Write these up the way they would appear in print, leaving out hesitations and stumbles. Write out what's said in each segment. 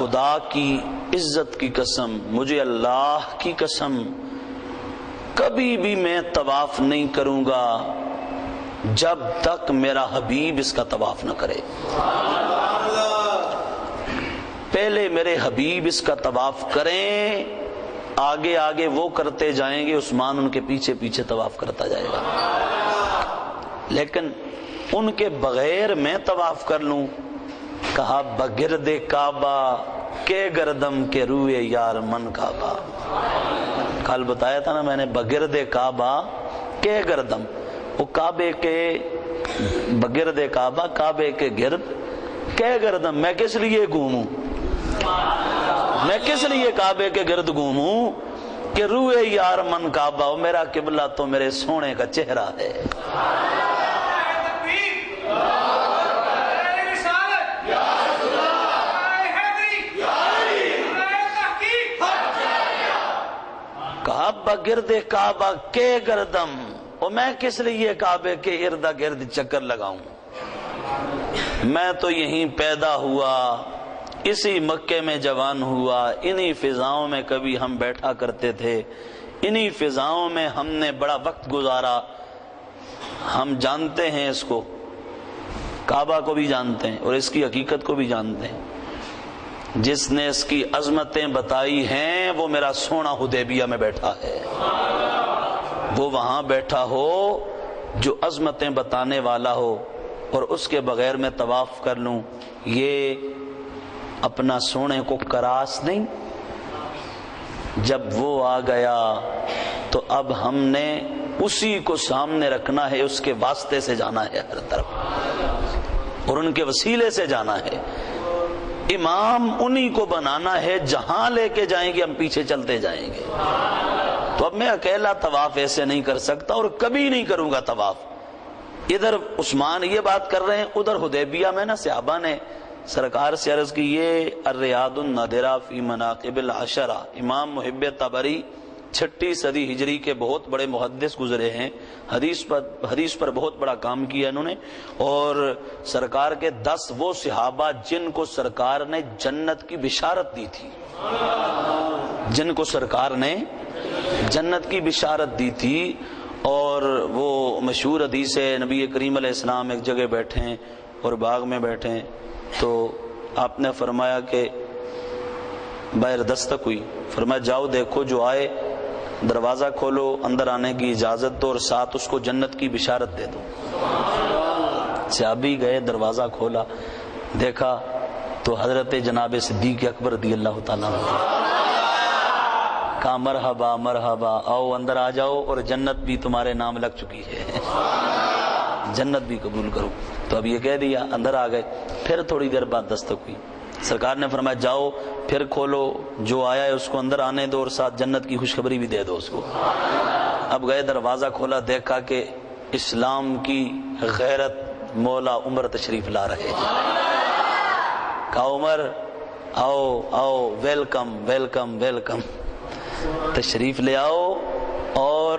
خدا کی عزت کی قسم، مجھے اللہ کی قسم، کبھی بھی میں طواف نہیں کروں گا جب تک میرا حبیب اس کا طواف نہ کرے۔ پہلے میرے حبیب اس کا طواف کریں، آگے آگے وہ کرتے جائیں گے، عثمان ان کے پیچھے پیچھے طواف کرتا جائے گا۔ لیکن ان کے بغیر میں طواف کر لوں، کہا بگرد کعبہ کے گردم کے روئے یار من کعبہ۔ کل بتایا تھا نا میں نے، بگرد کعبہ کے گردم، وہ کعبے کے بگرد کعبہ، کعبے کے گرد کے گردم، میں کس لیے گھوموں، میں کس لیے کعبے کے گرد گھوموں کہ روئے یار من کعبہ، میرا قبلہ تو میرے سونے کا چہرہ ہے۔ کہا بگرد کعبہ کے گردم، اور میں کس لیے کعبے کے ارد گرد چکر لگاؤں، میں تو یہیں پیدا ہوا، اسی مکے میں جوان ہوا، انہی فضاؤں میں کبھی ہم بیٹھا کرتے تھے، انہی فضاؤں میں ہم نے بڑا وقت گزارا، ہم جانتے ہیں اس کو، کعبہ کو بھی جانتے ہیں اور اس کی حقیقت کو بھی جانتے ہیں۔ جس نے اس کی عظمتیں بتائی ہیں وہ میرا سونا حدیبیہ میں بیٹھا ہے، وہ وہاں بیٹھا ہو جو عظمتیں بتانے والا ہو، اور اس کے بغیر میں طواف کر لوں، یہ اپنا سونے کو کراس نہیں۔ جب وہ آ گیا تو اب ہم نے اسی کو سامنے رکھنا ہے، اس کے واسطے سے جانا ہے ہر طرف، اور ان کے وسیلے سے جانا ہے۔ امام انہی کو بنانا ہے، جہاں لے کے جائیں گے ہم پیچھے چلتے جائیں گے۔ تو اب میں اکیلا طواف ایسے نہیں کر سکتا، اور کبھی نہیں کروں گا طواف۔ ادھر عثمان یہ بات کر رہے ہیں، ادھر حدیبیہ میں نا صحابہ نے سرکار سے عرض کی، یہ الریاض النادرہ فی مناقب العشرہ، امام محب طبری 6 صدی ہجری کے بہت بڑے محدث گزرے ہیں، حدیث پر بہت بڑا کام کیا انہوں نے، اور سرکار کے 10 وہ صحابہ جن کو سرکار نے جنت کی بشارت دی تھی، جن کو سرکار نے جنت کی بشارت دی تھی۔ اور وہ مشہور حدیث ہے، نبی کریم علیہ السلام ایک جگہ بیٹھے ہیں اور باغ میں بیٹھے ہیں، تو آپ نے فرمایا کہ باہر دستک ہوئی، فرمایا جاؤ دیکھو جو آئے دروازہ کھولو، اندر آنے کی اجازت دو، اور ساتھ اس کو جنت کی بشارت دے دو۔ صحابی گئے، دروازہ کھولا، دیکھا تو حضرت جناب صدیق اکبر رضی اللہ تعالیٰ عنہ، کہا مرحبا مرحبا، آؤ اندر آ جاؤ، اور جنت بھی تمہارے نام لگ چکی ہے، جنت بھی قبول کرو۔ تو اب یہ کہہ دیا، اندر آ گئے۔ پھر تھوڑی دیر بعد دستک ہوئی، سرکار نے فرمایا جاؤ پھر کھولو، جو آیا ہے اس کو اندر آنے دو، اور ساتھ جنت کی خوشخبری بھی دے دو اس کو۔ اب گئے، دروازہ کھولا، دیکھا کہ اسلام کی غیرت مولا عمر تشریف لا رہے ہیں۔ کہا عمر آؤ آؤ، ویلکم ویلکم ویلکم، تشریف لے آؤ، اور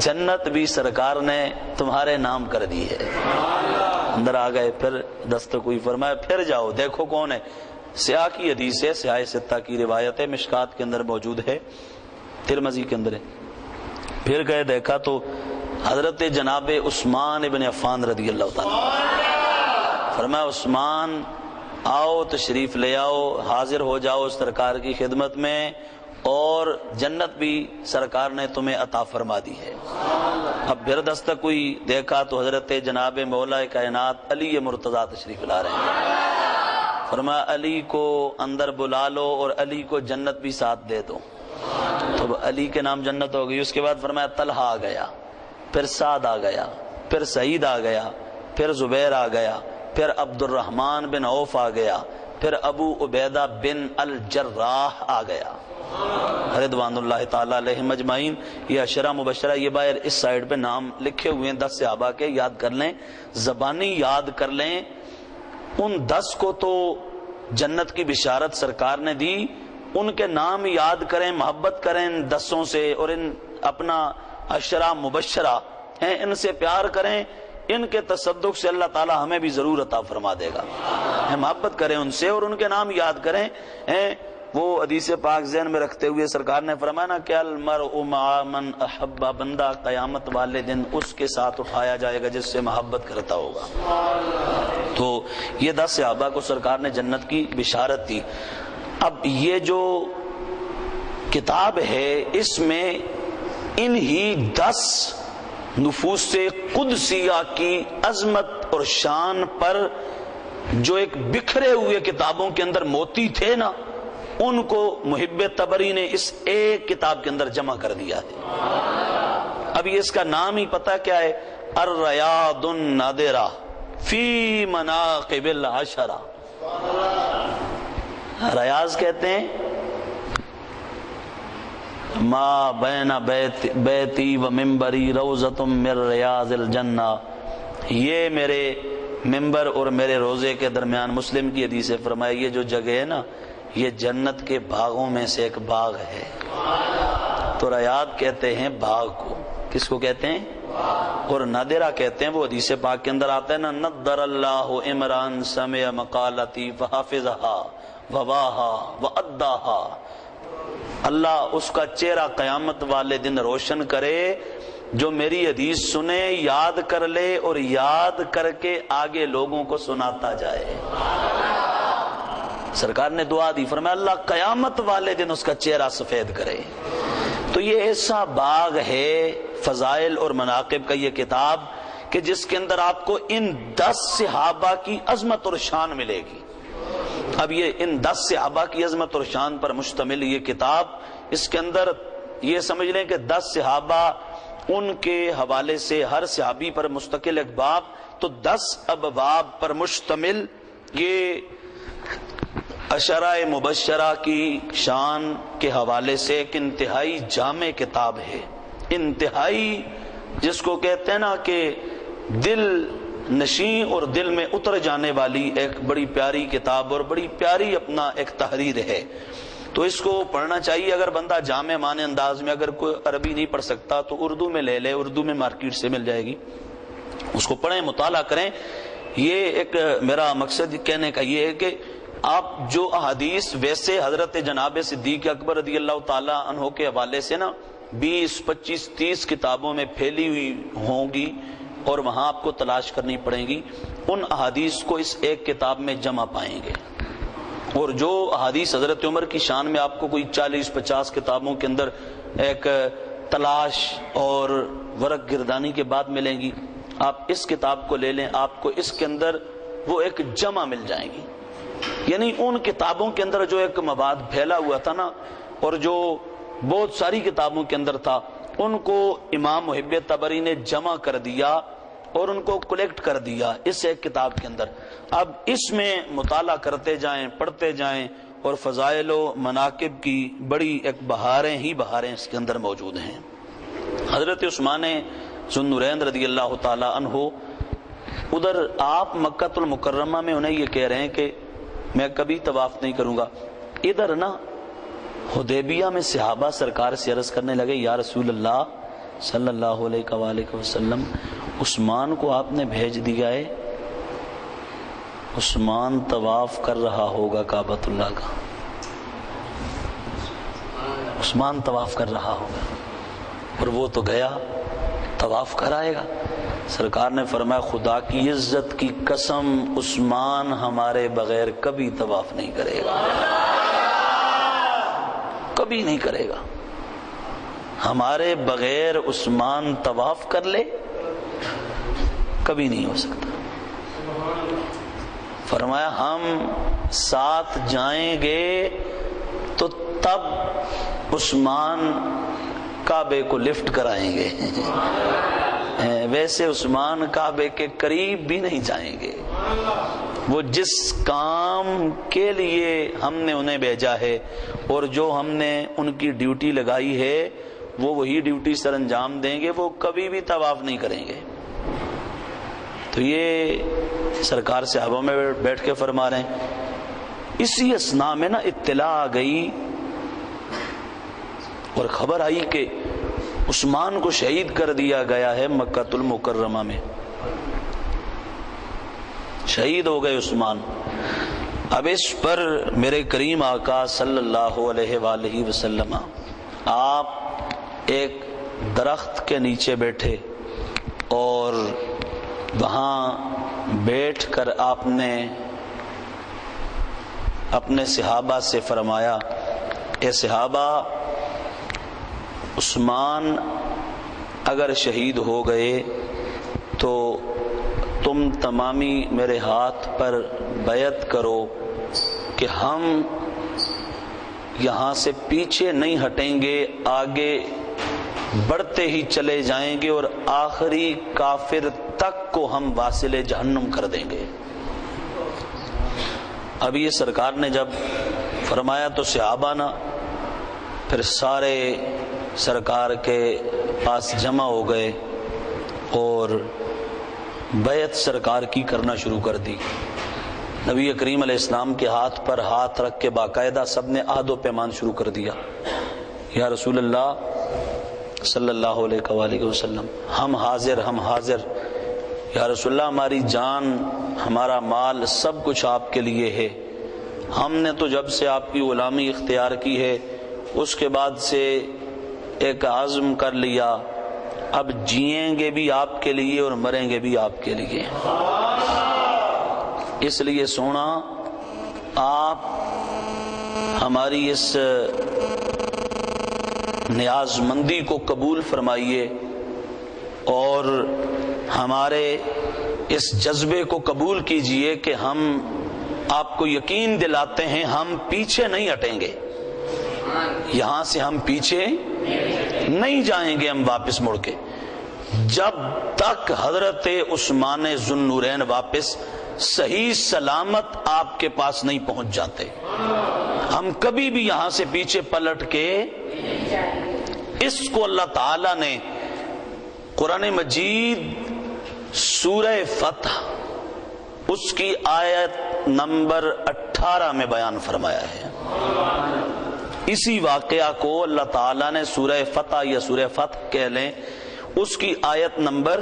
جنت بھی سرکار نے تمہارے نام کر دی ہے۔ اندر آ گئے، پھر دستک ہوئی، فرمایا پھر جاؤ دیکھو کون ہے۔ سیاہ کی حدیث ہے، سیاہ ستہ کی روایت ہے، مشکات کے اندر موجود ہے، ترمذی کے اندر ہے۔ پھر گئے، دیکھا تو حضرت جناب عثمان ابن عفان رضی اللہ تعالیٰ، فرمایا عثمان آؤ تشریف لے آؤ، حاضر ہو جاؤ سرکار کی خدمت میں، اور جنت بھی سرکار نے تمہیں عطا فرما دی ہے۔ اب پھر دستک ہوئی، دیکھا تو حضرت جناب مولا کائنات علی مرتضیٰ تشریف لا رہے ہیں۔ فرمایا علی کو اندر بلا لو، اور علی کو جنت بھی ساتھ دے دو۔ تو علی کے نام جنت ہو گئی۔ اس کے بعد فرمایا طلحہ آ گیا، پھر سعد آ گیا، پھر سعید آ گیا، پھر زبیر آ گیا، پھر عبد الرحمن بن عوف آ گیا، پھر ابو عبیدہ بن الجراح آ گیا رضوان اللہ تعالیٰ علیہم اجمعین۔ یہ عشرہ مبشرہ، یہ باہر اس سائیڈ پہ نام لکھے ہوئے ہیں 10 صحابہ کے، یاد کر لیں، زبانی یاد کر لیں۔ ان 10 کو تو جنت کی بشارت سرکار نے دی، ان کے نام یاد کریں، محبت کریں ان 10 سے، اور ان اپنا عشرہ مبشرہ ہیں ان سے پیار کریں، ان کے تصدق سے اللہ تعالی ہمیں بھی ضرور عطا فرما دے گا۔ محبت کریں ان سے اور ان کے نام یاد کریں. وہ حدیث پاک ذہن میں رکھتے ہوئے سرکار نے فرمایا نا کہ المرء مع من احب، بندہ قیامت والے دن اس کے ساتھ اٹھایا جائے گا جس سے محبت کرتا ہوگا. تو یہ 10 صحابہ کو سرکار نے جنت کی بشارت دی. اب یہ جو کتاب ہے اس میں انہی 10 نفوس قدسیہ کی عظمت اور شان پر جو ایک بکھرے ہوئے کتابوں کے اندر موتی تھے نا، ان کو محب طبری نے اس ایک کتاب کے اندر جمع کر دیا ہے. اب یہ اس کا نام ہی پتہ کیا ہے؟ الریاض النادرہ فی مناقب العشرہ. ریاض کہتے ہیں ما بین بیتی و ممبری روضۃ من ریاض الجنہ. یہ میرے ممبر اور میرے روزے کے درمیان، مسلم کی حدیث ہے، فرمایا یہ جو جگہ ہے نا یہ جنت کے باغوں میں سے ایک باغ ہے. تو ریاض کہتے ہیں باغ کو. کس کو کہتے ہیں؟ اور نادرہ کہتے ہیں، وہ حدیث پاک کے اندر آتا ہے نا، نضر اللہ عمران سمع مقالتی فحفظها وواها واداها. اللہ اس کا چہرہ قیامت والے دن روشن کرے جو میری حدیث سنے، یاد کر لے اور یاد کر کے آگے لوگوں کو سناتا جائے. سرکار نے دعا دی، فرمایا اللہ قیامت والے دن اس کا چہرہ سفید کرے. تو یہ ایسا باغ ہے فضائل اور مناقب کا یہ کتاب کہ جس کے اندر آپ کو ان 10 صحابہ کی عظمت اور شان ملے گی. اب یہ ان 10 صحابہ کی عظمت اور شان پر مشتمل یہ کتاب، اس کے اندر یہ سمجھ لیں کہ 10 صحابہ، ان کے حوالے سے ہر صحابی پر مستقل ایک باب، تو 10 ابواب پر مشتمل یہ عشرہ مبشرہ کی شان کے حوالے سے ایک انتہائی جامع کتاب ہے. انتہائی جس کو کہتے ہیں نا کہ دل نشین اور دل میں اتر جانے والی ایک بڑی پیاری کتاب اور بڑی پیاری اپنا ایک تحریر ہے. تو اس کو پڑھنا چاہیے. اگر بندہ جامع معنی انداز میں، اگر کوئی عربی نہیں پڑھ سکتا تو اردو میں لے لے، اردو میں مارکیٹ سے مل جائے گی، اس کو پڑھیں، مطالعہ کریں. یہ ایک میرا مقصد کہنے کا یہ ہے کہ آپ جو احادیث ویسے حضرت جناب صدیق اکبر رضی اللہ تعالی عنہ کے حوالے سے نا 20 25 30 کتابوں میں پھیلی ہوئی ہوں گی اور وہاں آپ کو تلاش کرنی پڑیں گی، ان احادیث کو اس ایک کتاب میں جمع پائیں گے. اور جو احادیث حضرت عمر کی شان میں آپ کو کوئی 40 50 کتابوں کے اندر ایک تلاش اور ورق گردانی کے بعد ملیں گی، آپ اس کتاب کو لے لیں، آپ کو اس کے اندر وہ ایک جمع مل جائیں گی. یعنی ان کتابوں کے اندر جو ایک مواد پھیلا ہوا تھا نا، اور جو بہت ساری کتابوں کے اندر تھا، ان کو امام محب طبری نے جمع کر دیا اور ان کو کلیکٹ کر دیا اس ایک کتاب کے اندر. اب اس میں مطالعہ کرتے جائیں، پڑھتے جائیں، اور فضائل و مناقب کی بڑی ایک بہاریں ہی بہاریں اس کے اندر موجود ہیں. حضرت عثمان ذو النورین رضی اللہ تعالی عنہ، ادھر آپ مکہ المکرمہ میں انہیں یہ کہہ رہے ہیں کہ میں کبھی طواف نہیں کروں گا. ادھر نا حدیبیہ میں صحابہ سرکار سے عرض کرنے لگے، یا رسول اللہ صلی اللہ علیہ وآلہ وسلم، عثمان کو آپ نے بھیج دیا ہے، عثمان طواف کر رہا ہوگا کعبۃ اللہ کا، عثمان طواف کر رہا ہوگا، اور وہ تو گیا طواف کرائے گا. سرکار نے فرمایا خدا کی عزت کی قسم، عثمان ہمارے بغیر کبھی طواف نہیں کرے گا، کبھی نہیں کرے گا. ہمارے بغیر عثمان طواف کر لے کبھی نہیں ہو سکتا. فرمایا ہم ساتھ جائیں گے تو تب عثمان کعبے کو لفٹ کرائیں گے، ویسے عثمان کعبے کے قریب بھی نہیں جائیں گے. وہ جس کام کے لیے ہم نے انہیں بھیجا ہے اور جو ہم نے ان کی ڈیوٹی لگائی ہے وہ وہی ڈیوٹی سر انجام دیں گے، وہ کبھی بھی طواف نہیں کریں گے. تو یہ سرکار صحابہ میں بیٹھ کے فرما رہے ہیں. اسی اثناء میں نا اطلاع آ گئی اور خبر آئی کہ عثمان کو شہید کر دیا گیا ہے مکہ المکرمہ میں، شہید ہو گئے عثمان. اب اس پر میرے کریم آقا صلی اللہ علیہ وآلہ وسلم آپ ایک درخت کے نیچے بیٹھے اور وہاں بیٹھ کر آپ نے اپنے صحابہ سے فرمایا، اے صحابہ، عثمان اگر شہید ہو گئے تو تم تمامی میرے ہاتھ پر بیعت کرو کہ ہم یہاں سے پیچھے نہیں ہٹیں گے، آگے بڑھتے ہی چلے جائیں گے اور آخری کافر تک کو ہم واصل جہنم کر دیں گے۔ اب یہ سرکار نے جب فرمایا تو صحابہ نا پھر سارے سرکار کے پاس جمع ہو گئے اور بیعت سرکار کی کرنا شروع کر دی۔ نبی کریم علیہ السلام کے ہاتھ پر ہاتھ رکھ کے باقاعدہ سب نے عہد و پیمان شروع کر دیا، یا رسول اللہ صلی اللہ علیہ وآلہ وسلم، ہم حاضر، ہم حاضر، یا رسول اللہ ہماری جان، ہمارا مال، سب کچھ آپ کے لیے ہے۔ ہم نے تو جب سے آپ کی غلامی اختیار کی ہے اس کے بعد سے ایک عزم کر لیا، اب جئیں گے بھی آپ کے لیے اور مریں گے بھی آپ کے لیے۔ اس لیے سونا آپ ہماری اس نیاز مندی کو قبول فرمائیے اور ہمارے اس جذبے کو قبول کیجئے کہ ہم آپ کو یقین دلاتے ہیں ہم پیچھے نہیں ہٹیں گے، یہاں سے ہم پیچھے نہیں جائیں گے، ہم واپس مڑ کے جب تک حضرت عثمان ذو النورین واپس صحیح سلامت آپ کے پاس نہیں پہنچ جاتے، ہم کبھی بھی یہاں سے پیچھے پلٹ کے۔ اس کو اللہ تعالی نے قرآن مجید سورہ فتح اس کی آیت نمبر 18 میں بیان فرمایا ہے۔ اسی واقعہ کو اللہ تعالیٰ نے سورہ فتح یا سورہ فتح کہہ لیں، اس کی آیت نمبر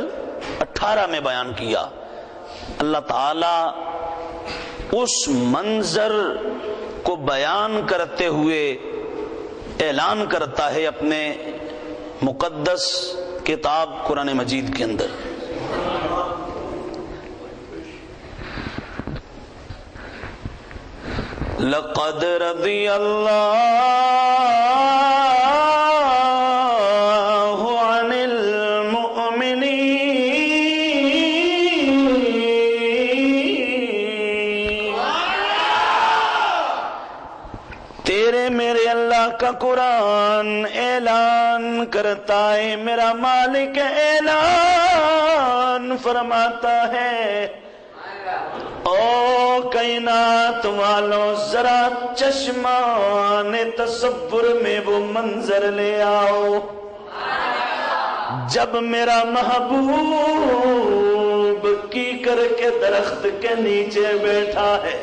18 میں بیان کیا۔ اللہ تعالیٰ اس منظر کو بیان کرتے ہوئے اعلان کرتا ہے اپنے مقدس کتاب قرآن مجید کے اندر، لقد رضی اللہ عن المؤمنین، تیرے میرے اللہ کا قرآن اعلان کرتا ہے، میرا مالک اعلان فرماتا ہے، او کائنات والوں ذرا چشمان تصور میں وہ منظر لے آؤ جب میرا محبوب کی کر کے درخت کے نیچے بیٹھا ہے،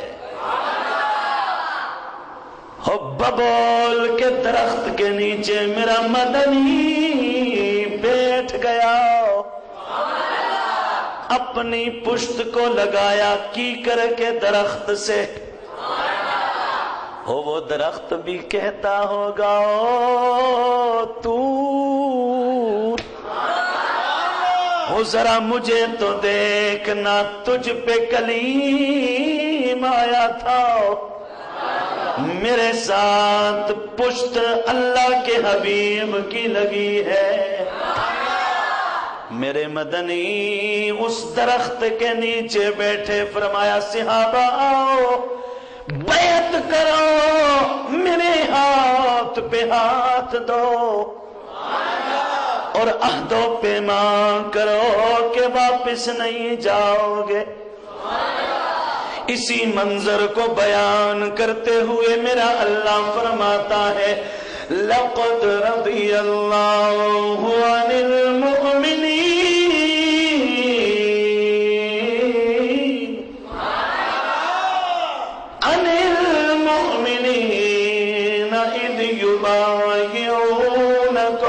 ببول کے درخت کے نیچے میرا مدنی بیٹھ گیا، اپنی پشت کو لگایا کی کر کے درخت سے، وہ درخت بھی کہتا ہوگا او تو ذرا مجھے تو دیکھنا، تجھ پہ کلیم آیا تھا، میرے ساتھ پشت اللہ کے حبیب کی لگی ہے، میرے مدنی اس درخت کے نیچے بیٹھے، فرمایا صحابہ آؤ بیعت کرو، میرے ہاتھ پہ ہاتھ دو اور عہد و پیمان کرو کہ واپس نہیں جاؤ گے۔ اسی منظر کو بیان کرتے ہوئے میرا اللہ فرماتا ہے، لقد رضی اللہ عن المؤمنین اذ یبایعونک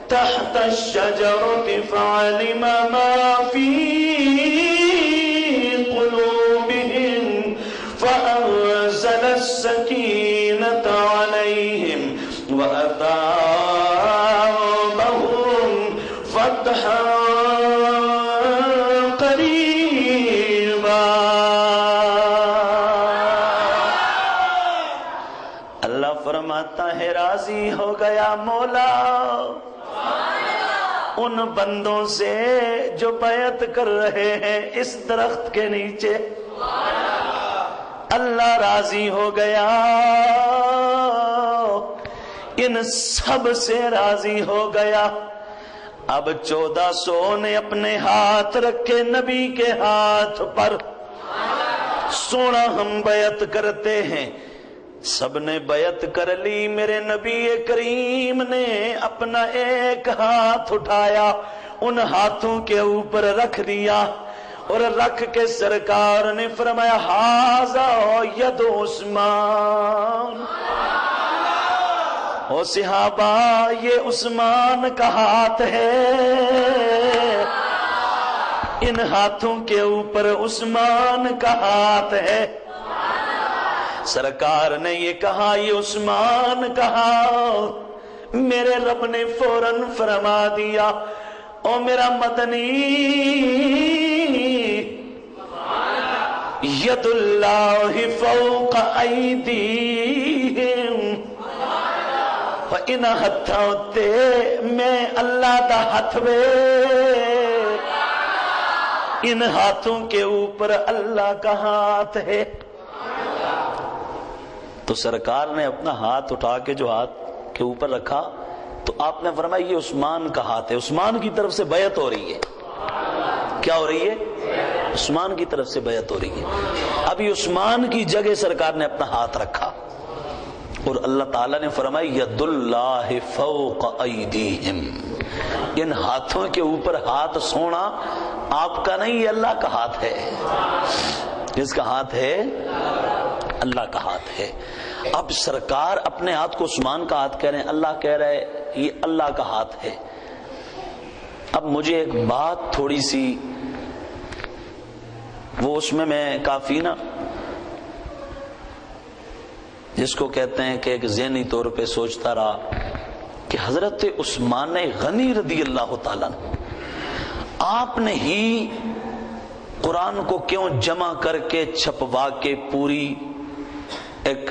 تحت الشجرۃ فعلم ما فی قلوبہم فأنزل السكينة عليهم وأثابهم فتحا قريبا. اللہ فرماتا ہے راضی ہو گیا مولا ان بندوں سے جو بیعت کر رہے ہیں اس درخت کے نیچے. اللہ راضی ہو گیا ان سب سے راضی ہو گیا. اب 1400 نے اپنے ہاتھ رکھے نبی کے ہاتھ پر. سونا ہم بیعت کرتے ہیں. سب نے بیعت کر لی. میرے نبی کریم نے اپنا ایک ہاتھ اٹھایا ان ہاتھوں کے اوپر رکھ دیا اور رکھ کے سرکار نے فرمایا ھذا ید عثمان. او صحابہ یہ عثمان کا ہاتھ ہے. ان ہاتھوں کے اوپر عثمان کا ہاتھ ہے. سرکار نے یہ کہا یہ عثمان کہا. میرے رب نے فوراً فرما دیا او میرا مدنی ید اللہ فوق ایدیہم. ان ہتھاں تے میں اللہ دا ہاتھ وے. ان ہاتھوں کے اوپر اللہ کا ہاتھ ہے. تو سرکار نے اپنا ہاتھ اٹھا کے جو ہاتھ کے اوپر رکھا تو آپ نے فرمایا یہ عثمان کا ہاتھ ہے. عثمان کی طرف سے بیعت ہو رہی ہے. کیا ہو رہی ہے؟ عثمان کی طرف سے بیعت ہو رہی ہے. ابھی عثمان کی جگہ سرکار نے اپنا ہاتھ رکھا اور اللہ تعالیٰ نے فرمایا ید اللہ فوق ایدیہم. ان ہاتھوں کے اوپر ہاتھ سونا آپ کا نہیں یہ اللہ کا ہاتھ ہے. جس کا ہاتھ ہے اللہ کا ہاتھ ہے. اب سرکار اپنے ہاتھ کو عثمان کا ہاتھ کہہ رہے ہیں. اللہ کہہ رہے یہ اللہ کا ہاتھ ہے. اب مجھے ایک بات تھوڑی سی وہ اس میں کافی نا جس کو کہتے ہیں کہ ایک ذہنی طور پہ سوچتا رہا کہ حضرت عثمان غنی رضی اللہ تعالیٰ آپ نے ہی قرآن کو کیوں جمع کر کے چھپوا کے پوری ایک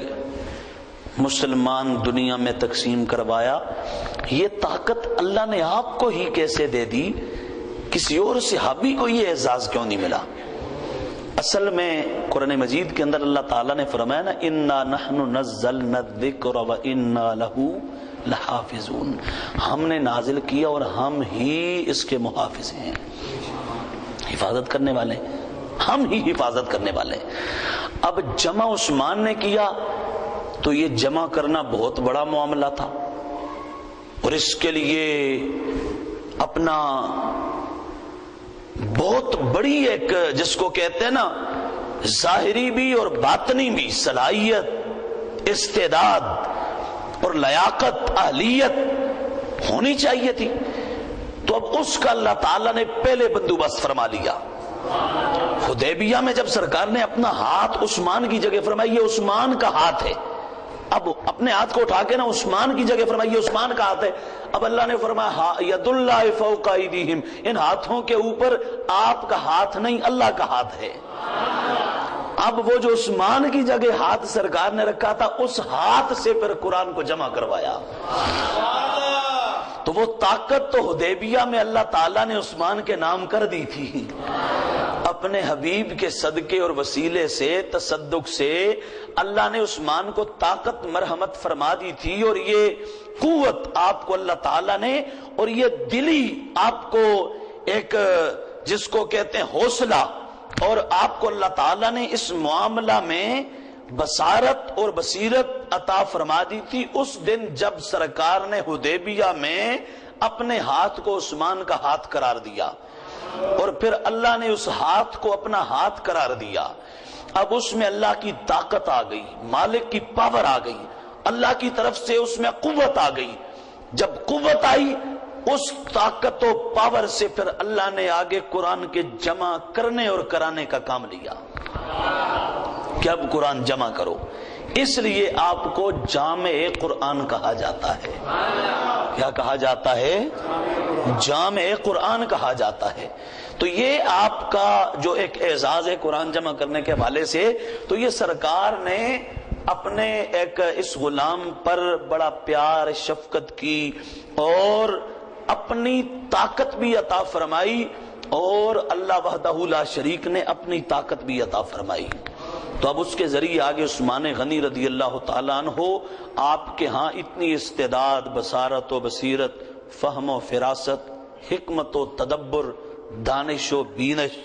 مسلمان دنیا میں تقسیم کروایا؟ یہ طاقت اللہ نے آپ کو ہی کیسے دے دی؟ کسی اور صحابی کو یہ اعزاز کیوں نہیں ملا؟ اصل میں قرآن مجید کے اندر اللہ تعالیٰ نے فرمایا نا انا نحن نزلنا الذکر وانا لہ لحافظون. ہم نے نازل کیا اور ہم ہی اس کے محافظ ہیں. حفاظت کرنے والے ہم ہی حفاظت کرنے والے. اب جمع عثمان نے کیا تو یہ جمع کرنا بہت بڑا معاملہ تھا اور اس کے لیے اپنا بہت بڑی ایک جس کو کہتے ہیں نا ظاہری بھی اور باطنی بھی صلاحیت استعداد اور لیاقت اہلیت ہونی چاہیے تھی. تو اب اس کا اللہ تعالیٰ نے پہلے بندوبست فرما لیا. حدیبیہ میں جب سرکار نے اپنا ہاتھ عثمان کی جگہ فرمایا یہ عثمان کا ہاتھ ہے. اب اپنے ہاتھ کو اٹھا کے نا عثمان کی جگہ فرمایا یہ عثمان کا ہاتھ ہے. اب اللہ نے فرمایا ید اللہ فوق ایدیہم. ان ہاتھوں کے اوپر آپ کا ہاتھ نہیں اللہ کا ہاتھ ہے. اب وہ جو عثمان کی جگہ ہاتھ سرکار نے رکھا تھا اس ہاتھ سے پھر قرآن کو جمع کروایا. تو وہ طاقت تو حدیبیہ میں اللہ تعالیٰ نے عثمان کے نام کر دی تھی. اپنے حبیب کے صدقے اور وسیلے سے تصدق سے اللہ نے عثمان کو طاقت مرحمت فرما دی تھی اور یہ قوت آپ کو اللہ تعالیٰ نے اور یہ دلی آپ کو ایک جس کو کہتے ہیں حوصلہ اور آپ کو اللہ تعالیٰ نے اس معاملہ میں بصارت اور بصیرت عطا فرما دی تھی. اس دن جب سرکار نے حدیبیہ میں اپنے ہاتھ کو عثمان کا ہاتھ قرار دیا اور پھر اللہ نے اس ہاتھ کو اپنا ہاتھ قرار دیا. اب اس میں اللہ کی طاقت آ گئی, مالک کی پاور آ گئی, اللہ کی طرف سے اس میں قوت آ گئی. جب قوت آئی اس طاقت و پاور سے پھر اللہ نے آگے قرآن کے جمع کرنے اور کرانے کا کام لیا کہ اب قرآن جمع کرو. اس لیے آپ کو جامع قرآن کہا جاتا ہے۔ کیا کہا جاتا ہے؟ جامع قرآن کہا جاتا ہے۔ تو یہ آپ کا جو ایک اعزاز ہے قرآن جمع کرنے کے حوالے سے، تو یہ سرکار نے اپنے ایک اس غلام پر بڑا پیار شفقت کی اور اپنی طاقت بھی عطا فرمائی، اور اللہ وحدہ لا شریک نے اپنی طاقت بھی عطا فرمائی۔ تو اب اس کے ذریعے آگے عثمان غنی رضی اللہ تعالیٰ عنہ، آپ کے ہاں اتنی استعداد، بصارت و بصیرت، فہم و فراست، حکمت و تدبر، دانش و بینش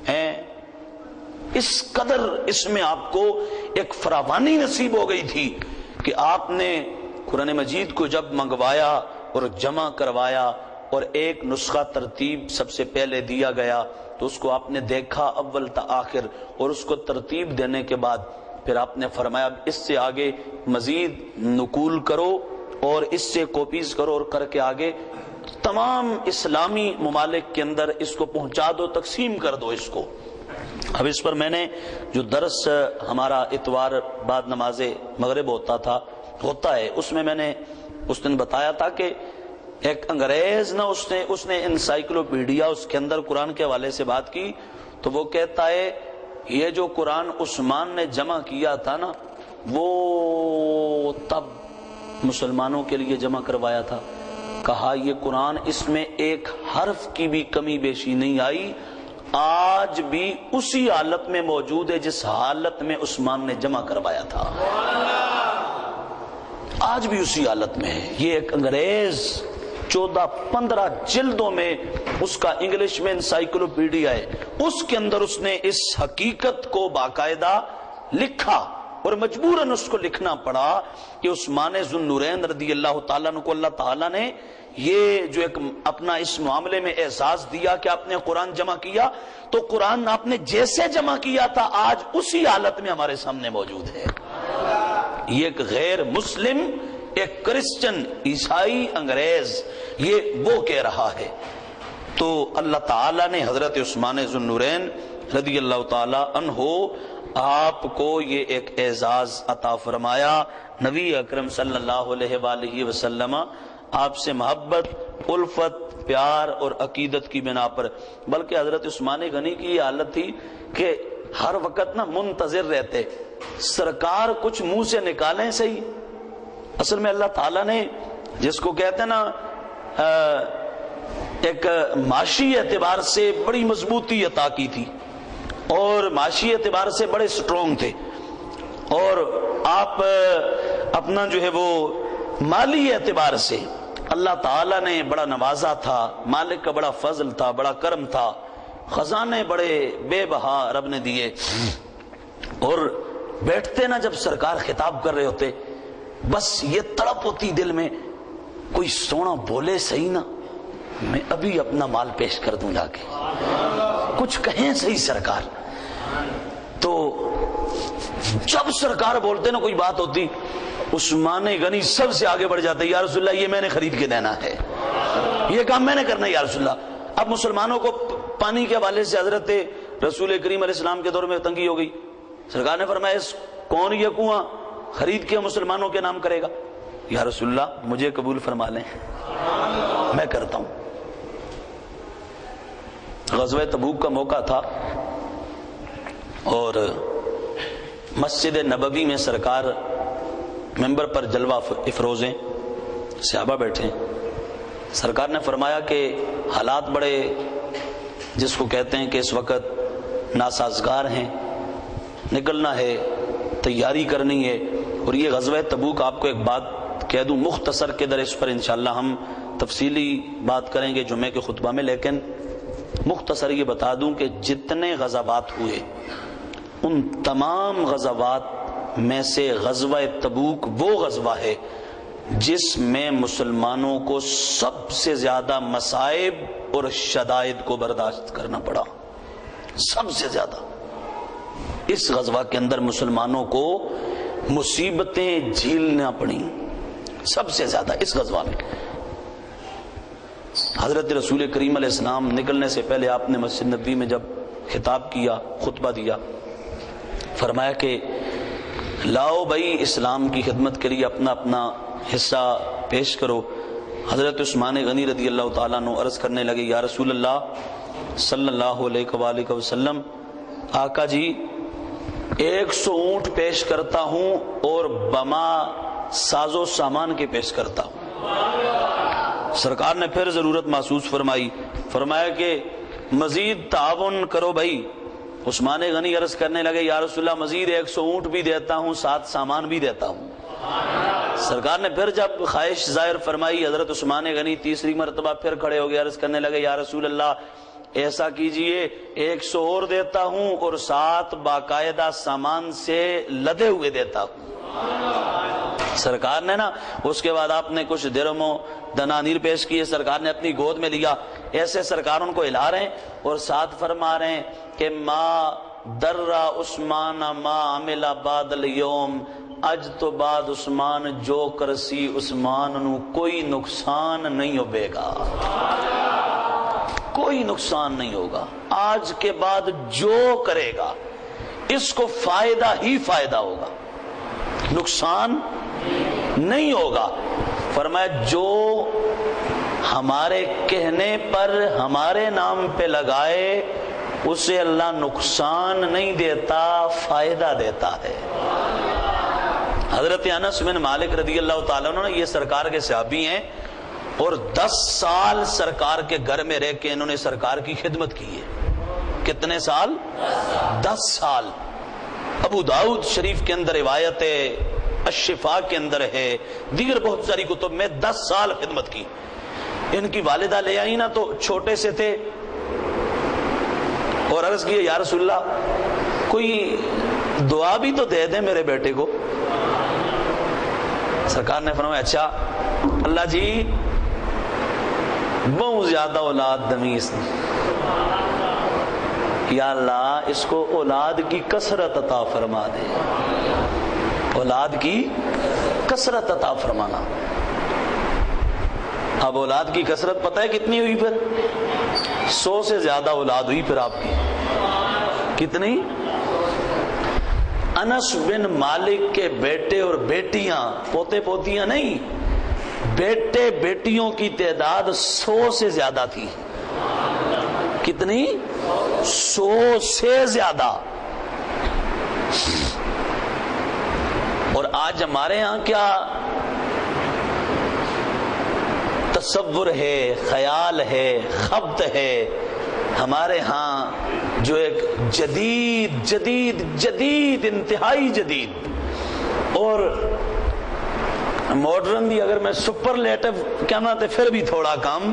ہیں، اس قدر اس میں آپ کو ایک فراوانی نصیب ہو گئی تھی کہ آپ نے قرآن مجید کو جب منگوایا اور جمع کروایا اور ایک نسخہ ترتیب سب سے پہلے دیا گیا، تو اس کو آپ نے دیکھا اول تا آخر، اور اس کو ترتیب دینے کے بعد پھر آپ نے فرمایا اس سے آگے مزید نقول کرو اور اس سے کاپیز کرو، اور کر کے آگے تمام اسلامی ممالک کے اندر اس کو پہنچا دو، تقسیم کر دو اس کو۔ اب اس پر میں نے جو درس ہمارا اتوار بعد نماز مغرب ہوتا ہے، اس میں نے اس دن بتایا تھا کہ ایک انگریز نا اس نے انسائکلوپیڈیا اس کے اندر قرآن کے حوالے سے بات کی، تو وہ کہتا ہے یہ جو قرآن عثمان نے جمع کیا تھا نا، وہ تب مسلمانوں کے لیے جمع کروایا تھا۔ کہا یہ قرآن اس میں ایک حرف کی بھی کمی بیشی نہیں آئی، آج بھی اسی حالت میں موجود ہے جس حالت میں عثمان نے جمع کروایا تھا، آج بھی اسی حالت میں ہے۔ یہ ایک انگریز 14-15 جلدوں میں اس کا انگلش میں انسائکلوپیڈیا ہے، اس کے اندر اس نے اس حقیقت کو باقاعدہ لکھا، اور مجبوراً اس کو لکھنا پڑا کہ عثمان ذو النورین رضی اللہ تعالیٰ عنہ کو اللہ تعالیٰ نے یہ جو ایک اپنا اس معاملے میں اعزاز دیا کہ آپ نے قرآن جمع کیا، تو قرآن آپ نے جیسے جمع کیا تھا آج اسی حالت میں ہمارے سامنے موجود ہے۔ یہ ایک غیر مسلم، ایک کرسچن، عیسائی، انگریز یہ وہ کہہ رہا ہے۔ تو اللہ تعالیٰ نے حضرت عثمان ذو النورین رضی اللہ تعالیٰ عنہ آپ کو یہ ایک اعزاز عطا فرمایا۔ نبی اکرم صلی اللہ علیہ وآلہ وسلم آپ سے محبت، الفت، پیار اور عقیدت کی بنا پر، بلکہ حضرت عثمان غنی کی یہ حالت تھی کہ ہر وقت نا منتظر رہتے سرکار کچھ منہ سے نکالیں صحیح۔ اصل میں اللہ تعالیٰ نے جس کو کہتے ہیں نا ایک معاشی اعتبار سے بڑی مضبوطی عطا کی تھی، اور معاشی اعتبار سے بڑے سٹرونگ تھے، اور آپ اپنا جو ہے وہ مالی اعتبار سے اللہ تعالیٰ نے بڑا نوازا تھا، مالک کا بڑا فضل تھا، بڑا کرم تھا، خزانے بڑے بے بہا رب نے دیے، اور بیٹھتے نا جب سرکار خطاب کر رہے ہوتے، بس یہ تڑپ ہوتی دل میں کوئی سونا بولے صحیح نا، میں ابھی اپنا مال پیش کر دوں جا کے، کچھ کہیں صحیح سرکار۔ تو جب سرکار بولتے نا کوئی بات ہوتی، عثمان غنی سب سے آگے بڑھ جاتے، یا رسول اللہ یہ میں نے خرید کے دینا ہے، یہ کام میں نے کرنا ہے یا رسول اللہ۔ اب مسلمانوں کو پانی کے حوالے سے حضرت رسول کریم علیہ السلام کے دور میں تنگی ہو گئی، سرکار نے فرمایا کون یہ کنواں خرید کے مسلمانوں کے نام کرے گا؟ یا رسول اللہ مجھے قبول فرما لیں، میں کرتا ہوں۔ غزوہ تبوک کا موقع تھا، اور مسجد نبوی میں سرکار ممبر پر جلوہ افروزیں، صحابہ بیٹھے، سرکار نے فرمایا کہ حالات بڑے جس کو کہتے ہیں کہ اس وقت ناسازگار ہیں، نکلنا ہے، تیاری کرنی ہے۔ اور یہ غزوہ تبوک، آپ کو ایک بات کہہ دوں مختصر کے در اس پر انشاءاللہ ہم تفصیلی بات کریں گے جمعے کے خطبہ میں، لیکن مختصر یہ بتا دوں کہ جتنے غزوات ہوئے ان تمام غزوات میں سے غزوہ تبوک وہ غزوہ ہے جس میں مسلمانوں کو سب سے زیادہ مصائب اور شدائد کو برداشت کرنا پڑا، سب سے زیادہ۔ اس غزوہ کے اندر مسلمانوں کو مصیبتیں جھیلنا پڑیں سب سے زیادہ اس غزوہ میں۔ حضرت رسول کریم علیہ السلام نکلنے سے پہلے آپ نے مسجد نبوی میں جب خطاب کیا، خطبہ دیا، فرمایا کہ لاؤ بھائی اسلام کی خدمت کے لیے اپنا اپنا حصہ پیش کرو۔ حضرت عثمان غنی رضی اللہ تعالیٰ عنہ عرض کرنے لگے یا رسول اللہ صلی اللہ علیہ وآلہ وسلم، آقا جی 100 اونٹ پیش کرتا ہوں اور بما ساز و سامان کے پیش کرتا ہوں۔ سرکار نے پھر ضرورت محسوس فرمائی، فرمایا کہ مزید تعاون کرو بھائی۔ عثمان غنی عرض کرنے لگے یا رسول اللہ مزید 100 اونٹ بھی دیتا ہوں، ساتھ سامان بھی دیتا ہوں۔ سرکار نے پھر جب خواہش ظاہر فرمائی، حضرت عثمان غنی تیسری مرتبہ پھر کھڑے ہو گئے، عرض کرنے لگے یا رسول اللہ ایسا کیجئے 100 اور دیتا ہوں اور ساتھ باقاعدہ سامان سے لدے ہوئے دیتا ہوں۔ سرکار نے نا اس کے بعد آپ نے کچھ درہم و دنانیر پیش کیے، سرکار نے اپنی گود میں لیا، ایسے سرکار ان کو ہلا رہے ہیں اور ساتھ فرما رہے ہیں کہ ما در عثمان ما عمل بعد اليوم، اج تو بعد عثمان جو کرسی عثمان نو کوئی نقصان نہیں ہوئے گا، کوئی نقصان نہیں ہوگا۔ آج کے بعد جو کرے گا اس کو فائدہ ہی فائدہ ہوگا، نقصان نہیں ہوگا۔ فرمایا جو ہمارے کہنے پر ہمارے نام پہ لگائے اسے اللہ نقصان نہیں دیتا، فائدہ دیتا ہے۔ حضرت انس بن مالک رضی اللہ تعالیٰ عنہ یہ سرکار کے صحابی ہیں اور 10 سال سرکار کے گھر میں رہ کے انہوں نے سرکار کی خدمت کی ہے۔ کتنے سال؟ 10 سال۔ ابو داؤد شریف کے اندر روایت ہے، الشفاء کے اندر ہے، دیگر بہت ساری کتب میں 10 سال خدمت کی۔ ان کی والدہ لے آئی نا تو چھوٹے سے تھے اور عرض کیے یا رسول اللہ کوئی دعا بھی تو دے دیں میرے بیٹے کو۔ سرکار نے فرمایا اچھا اللہ جی بہت زیادہ اولاد دمیز، یا اللہ اس کو اولاد کی کثرت عطا فرما دے، اولاد کی کثرت عطا فرمانا۔ اب اولاد کی کثرت پتہ ہے کتنی ہوئی؟ پھر 100 سے زیادہ اولاد ہوئی پھر آپ کی۔ کتنی؟ انس بن مالک کے بیٹے اور بیٹیاں، پوتے پوتیاں نہیں، بیٹے بیٹیوں کی تعداد 100 سے زیادہ تھی۔ کتنی؟ 100 سے زیادہ۔ اور آج ہمارے ہاں کیا تصور ہے، خیال ہے، خبط ہے، ہمارے ہاں جو ایک جدید جدید جدید انتہائی جدید اور ماڈرن دی اگر میں سپرلیٹو کہنا تو پھر بھی تھوڑا کم،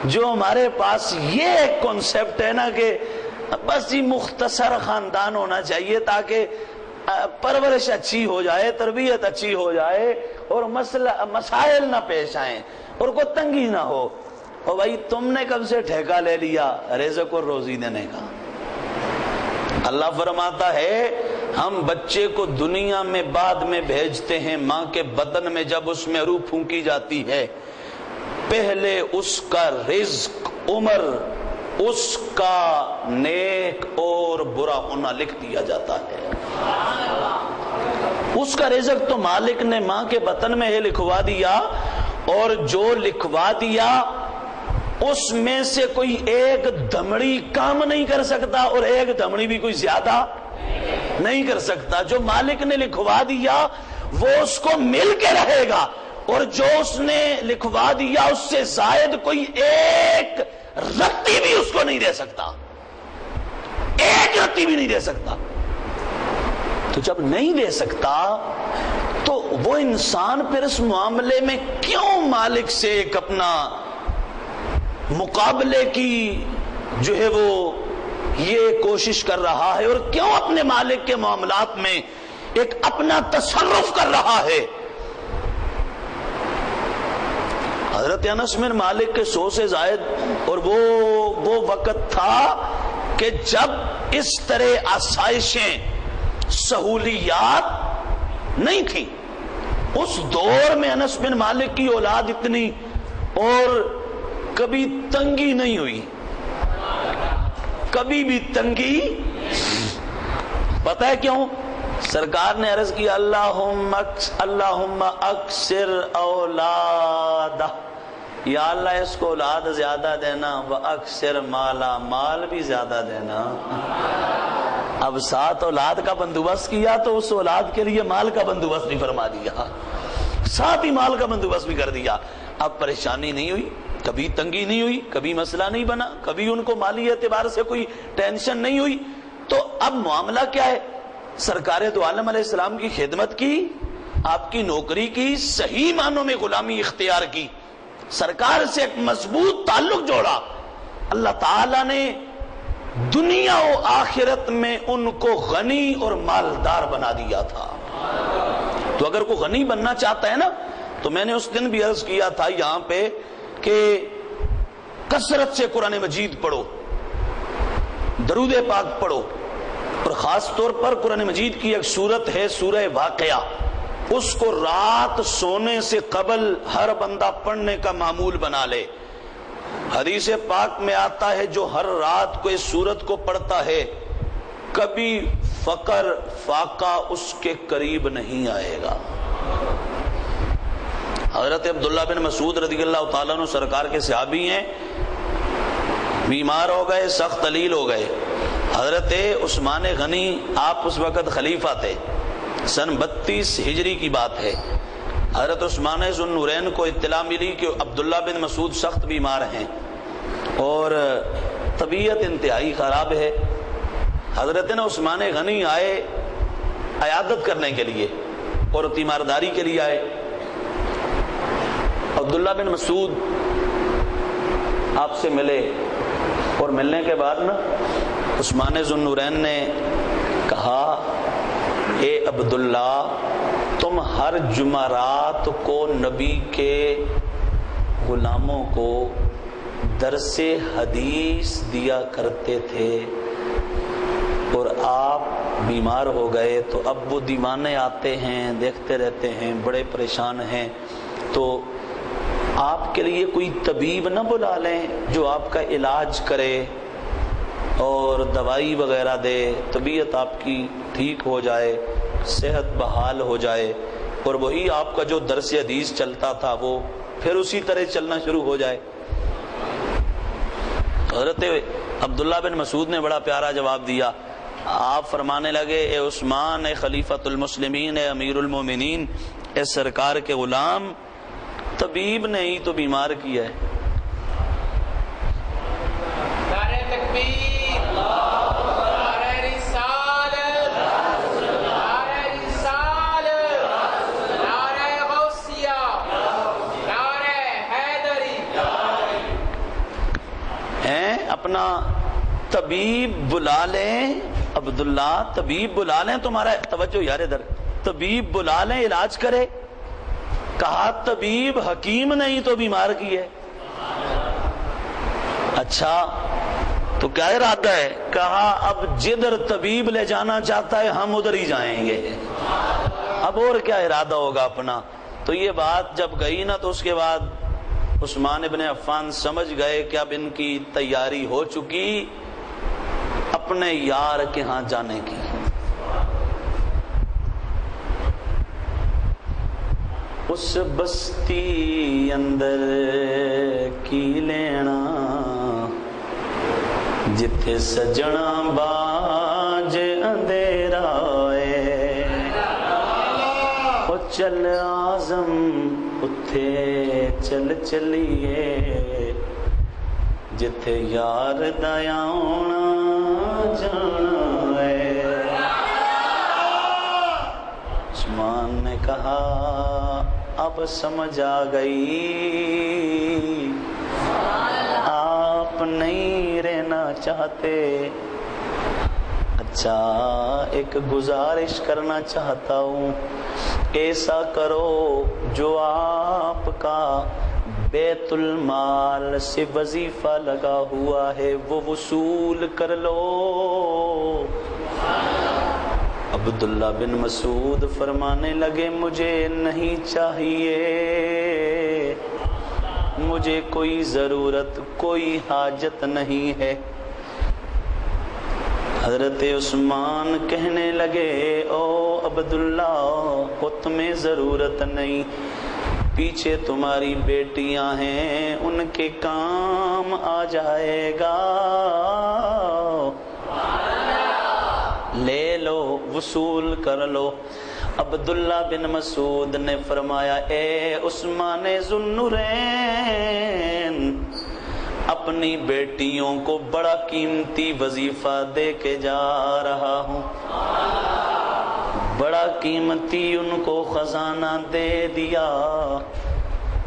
جو ہمارے پاس یہ ایک کنسپٹ ہے نا کہ بس یہ مختصر خاندان ہونا چاہیے تاکہ پرورش اچھی ہو جائے، تربیت اچھی ہو جائے اور مسائل نہ پیش آئیں اور کوئی تنگی نہ ہو۔ اور بھائی تم نے کب سے ٹھیکہ لے لیا رزق اور روزی دینے کا؟ اللہ فرماتا ہے ہم بچے کو دنیا میں بعد میں بھیجتے ہیں، ماں کے بدن میں جب اس میں روح پھونکی جاتی ہے پہلے اس کا رزق، عمر، اس کا نیک اور برا ہونا لکھ دیا جاتا ہے۔ اس کا رزق تو مالک نے ماں کے بطن میں ہے لکھوا دیا، اور جو لکھوا دیا اس میں سے کوئی ایک دھمڑی کام نہیں کر سکتا اور ایک دھمڑی بھی کوئی زیادہ نہیں کر سکتا۔ جو مالک نے لکھوا دیا وہ اس کو مل کے رہے گا، اور جو اس نے لکھوا دیا اس سے زائد کوئی ایک رتی بھی اس کو نہیں دے سکتا، ایک رتی بھی نہیں دے سکتا۔ تو جب نہیں دے سکتا تو وہ انسان پھر اس معاملے میں کیوں مالک سے ایک اپنا مقابلے کی جو ہے وہ یہ کوشش کر رہا ہے، اور کیوں اپنے مالک کے معاملات میں ایک اپنا تصرف کر رہا ہے؟ حضرت انس بن مالک کے 100 سے زائد، اور وہ وقت تھا کہ جب اس طرح آسائشیں، سہولیات نہیں تھی۔ اس دور میں انس بن مالک کی اولاد اتنی، اور کبھی تنگی نہیں ہوئی، کبھی بھی تنگی۔ پتہ ہے کیوں؟ سرکار نے عرض کی اللہم اکثر اولادہ، یا اللہ اس کو اولاد زیادہ دینا، وَأَكْثِرْ مَالًا، مال بھی زیادہ دینا۔ اب 7 اولاد کا بندوبست کیا تو اس اولاد کے لیے مال کا بندوبست بھی فرما دیا، ساتھ ہی مال کا بندوبست بھی کر دیا۔ اب پریشانی نہیں ہوئی، کبھی تنگی نہیں ہوئی، کبھی مسئلہ نہیں بنا، کبھی ان کو مالی اعتبار سے کوئی ٹینشن نہیں ہوئی۔ تو اب معاملہ کیا ہے؟ سرکار دو عالم علیہ السلام کی خدمت کی، آپ کی نوکری کی، صحیح معنوں میں غلامی اختیار کی، سرکار سے ایک مضبوط تعلق جوڑا، اللہ تعالیٰ نے دنیا و آخرت میں ان کو غنی اور مالدار بنا دیا تھا۔ تو اگر کوئی غنی بننا چاہتا ہے نا، تو میں نے اس دن بھی عرض کیا تھا یہاں پہ کہ کثرت سے قرآن مجید پڑھو، درود پاک پڑھو، اور خاص طور پر قرآن مجید کی ایک سورت ہے سورہ واقعہ، اس کو رات سونے سے قبل ہر بندہ پڑھنے کا معمول بنا لے۔ حدیث پاک میں آتا ہے جو ہر رات کو اس سورت کو پڑھتا ہے کبھی فقر فاقہ اس کے قریب نہیں آئے گا۔ حضرت عبداللہ بن مسعود رضی اللہ تعالیٰ عنہ سرکار کے صحابی ہیں، بیمار ہو گئے، سخت علیل ہو گئے۔ حضرت عثمان غنی آپ اس وقت خلیفہ تھے، سن 32 ہجری کی بات ہے۔ حضرت عثمان ذو النورین کو اطلاع ملی کہ عبداللہ بن مسعود سخت بیمار ہیں اور طبیعت انتہائی خراب ہے۔ حضرت عثمان غنی آئے عیادت کرنے کے لیے اور تیمارداری کے لیے آئے۔ عبداللہ بن مسعود آپ سے ملے اور ملنے کے بعد نا عثمان ذو النورین نے کہا، اے عبداللہ، تم ہر جمعرات کو نبی کے غلاموں کو درس حدیث دیا کرتے تھے اور آپ بیمار ہو گئے تو اب وہ دیوانے آتے ہیں، دیکھتے رہتے ہیں، بڑے پریشان ہیں، تو آپ کے لیے کوئی طبیب نہ بلا لیں جو آپ کا علاج کرے اور دوائی وغیرہ دے، طبیعت آپ کی ٹھیک ہو جائے، صحت بحال ہو جائے، اور وہی آپ کا جو درس حدیث چلتا تھا وہ پھر اسی طرح چلنا شروع ہو جائے۔ حضرت عبداللہ بن مسعود نے بڑا پیارا جواب دیا۔ آپ فرمانے لگے، اے عثمان، اے خلیفۃ المسلمین، اے امیر المومنین، اے سرکار کے غلام، طبیب نے ہی تو بیمار کیا ہے۔ نعرہ تکبیر، نعرہ رسالت، نعرہ رسالت، نعرہ غوثیہ، نعرہ حیدری۔ اپنا طبیب بلا لیں، عبداللہ طبیب بلا لیں، تمہارا توجہ یار ادھر، طبیب بلا لیں علاج کرے۔ کہا طبیب حکیم نہیں تو بیمار کی ہے۔ اچھا تو کیا ارادہ ہے؟ کہا اب جدھر طبیب لے جانا چاہتا ہے ہم ادھر ہی جائیں گے۔ اب اور کیا ارادہ ہوگا اپنا؟ تو یہ بات جب گئی نا تو اس کے بعد عثمان ابن عفان سمجھ گئے کہ اب ان کی تیاری ہو چکی اپنے یار کے ہاں جانے کی۔ اس بستی اندر کی لینا جتھے سجنا باج اندھیرا ہے، او چل آزم اتھے چل چلیے جتھے یار دا آنا جانا ہے۔ عثمان نے کہا اب سمجھ آ گئی، آپ نہیں رہنا چاہتے۔ اچھا ایک گزارش کرنا چاہتا ہوں، ایسا کرو جو آپ کا بیت المال سے وظیفہ لگا ہوا ہے وہ وصول کر لو۔ عبداللہ بن مسعود فرمانے لگے، مجھے نہیں چاہیے، مجھے کوئی ضرورت، کوئی حاجت نہیں ہے۔ حضرت عثمان کہنے لگے او عبداللہ کو تمہیں ضرورت نہیں، پیچھے تمہاری بیٹیاں ہیں ان کے کام آ جائے گا، لے لو وصول کر لو۔ عبداللہ بن مسعود نے فرمایا اے عثمان ذو النورین، اپنی بیٹیوں کو بڑا قیمتی وظیفہ دے کے جا رہا ہوں، بڑا قیمتی ان کو خزانہ دے دیا۔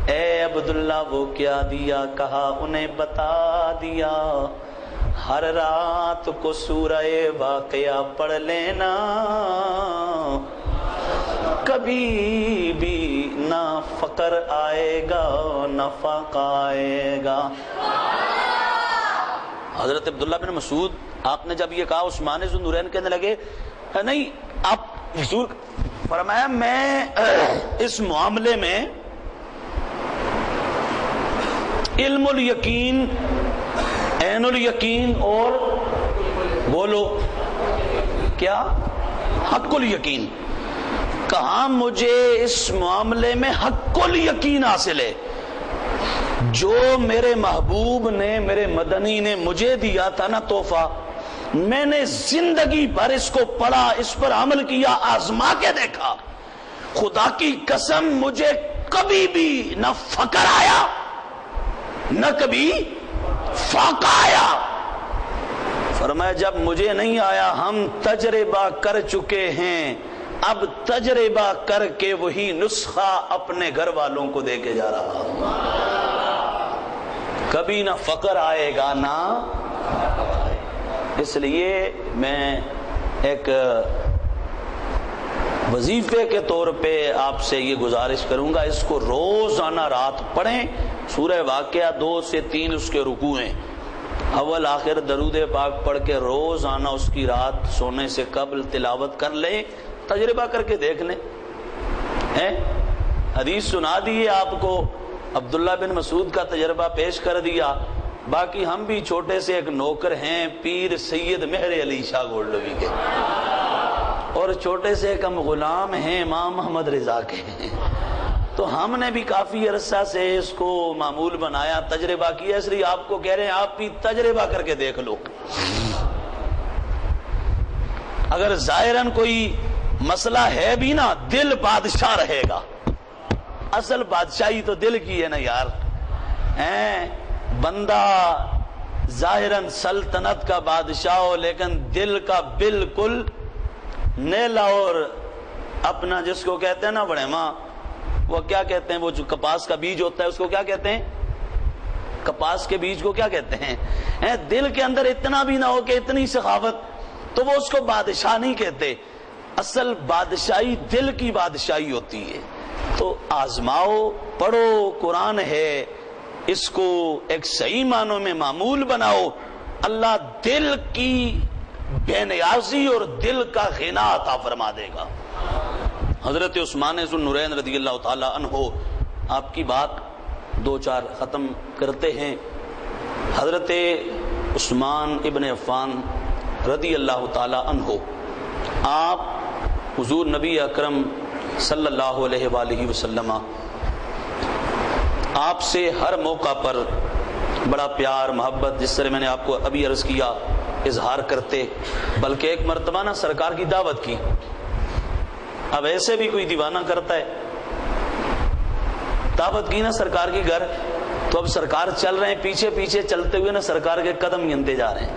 اے عبداللہ وہ کیا دیا؟ کہا انہیں بتا دیا ہر رات کو سورہ واقعہ پڑھ لینا، کبھی بھی نہ فقر آئے گا نہ فاقہ آئے گا۔ حضرت عبداللہ بن مسعود آپ نے جب یہ کہا، عثمان ذو النورین کہنے لگے نہیں، آپ حضور فرمایا میں اس معاملے میں علم الیقین، عین الیقین اور بولو کیا حق الیقین، کہاں مجھے اس معاملے میں حق الیقین حاصل ہے، جو میرے محبوب نے میرے مدنی نے مجھے دیا تھا نا تحفہ، میں نے زندگی بھر اس کو پڑھا، اس پر عمل کیا، آزما کے دیکھا، خدا کی قسم مجھے کبھی بھی نہ فقر آیا نہ کبھی فاقہ آیا۔ فرمایا جب مجھے نہیں آیا، ہم تجربہ کر چکے ہیں، اب تجربہ کر کے وہی نسخہ اپنے گھر والوں کو دے کے جا رہا ہوں، کبھی نہ فقر آئے گا نہ۔ اس لیے میں ایک وظیفے کے طور پہ آپ سے یہ گزارش کروں گا، اس کو روزانہ رات پڑھیں۔ سورہ واقعہ 2 سے 3 اس کے رکوع ہیں، اول آخر درود پاک پڑھ کے روزانہ اس کی رات سونے سے قبل تلاوت کر لیں، تجربہ کر کے دیکھ لیں۔ حدیث سنا دیے آپ کو، عبداللہ بن مسعود کا تجربہ پیش کر دیا، باقی ہم بھی چھوٹے سے ایک نوکر ہیں پیر سید مہر علی شاہ گولڈوی کے، اور چھوٹے سے ایک ہم غلام ہیں امام محمد رضا کے، تو ہم نے بھی کافی عرصہ سے اس کو معمول بنایا، تجربہ کیا، اس لیے آپ کو کہہ رہے ہیں آپ بھی تجربہ کر کے دیکھ لو۔ اگر ظاہراً کوئی مسئلہ ہے بھی نا، دل بادشاہ رہے گا، اصل بادشاہی تو دل کی ہے نا یار، بندہ ظاہراً سلطنت کا بادشاہ ہو لیکن دل کا بالکل نیلا، اور اپنا جس کو کہتے ہیں نا بڑے ماں، وہ کیا کہتے ہیں، وہ جو کپاس کا بیج ہوتا ہے اس کو کیا کہتے ہیں، کپاس کے بیج کو کیا کہتے ہیں، دل کے اندر اتنا بھی نہ ہو کہ اتنی سخاوت، تو وہ اس کو بادشاہ نہیں کہتے، اصل بادشاہی دل کی بادشاہی ہوتی ہے۔ تو آزماؤ، پڑھو، قرآن ہے، اس کو ایک صحیح معنوں میں معمول بناؤ، اللہ دل کی بے نیازی اور دل کا غنا عطا فرما دے گا۔ حضرت عثمان ذو النورین رضی اللہ تعالی عنہ، آپ کی بات 2-4 ختم کرتے ہیں۔ حضرت عثمان ابن عفان رضی اللہ تعالی عنہ، آپ حضور نبی اکرم صلی اللہ علیہ وآلہ وسلم آپ سے ہر موقع پر بڑا پیار محبت، جس طرح میں نے آپ کو ابھی عرض کیا، اظہار کرتے، بلکہ ایک مرتبہ نا سرکار کی دعوت کی۔ اب ایسے بھی کوئی دیوانہ کرتا ہے، دعوت کی نا سرکار کی گھر، تو اب سرکار چل رہے ہیں، پیچھے پیچھے چلتے ہوئے نا سرکار کے قدم گنتے جا رہے ہیں،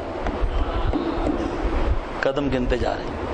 قدم گنتے جا رہے ہیں۔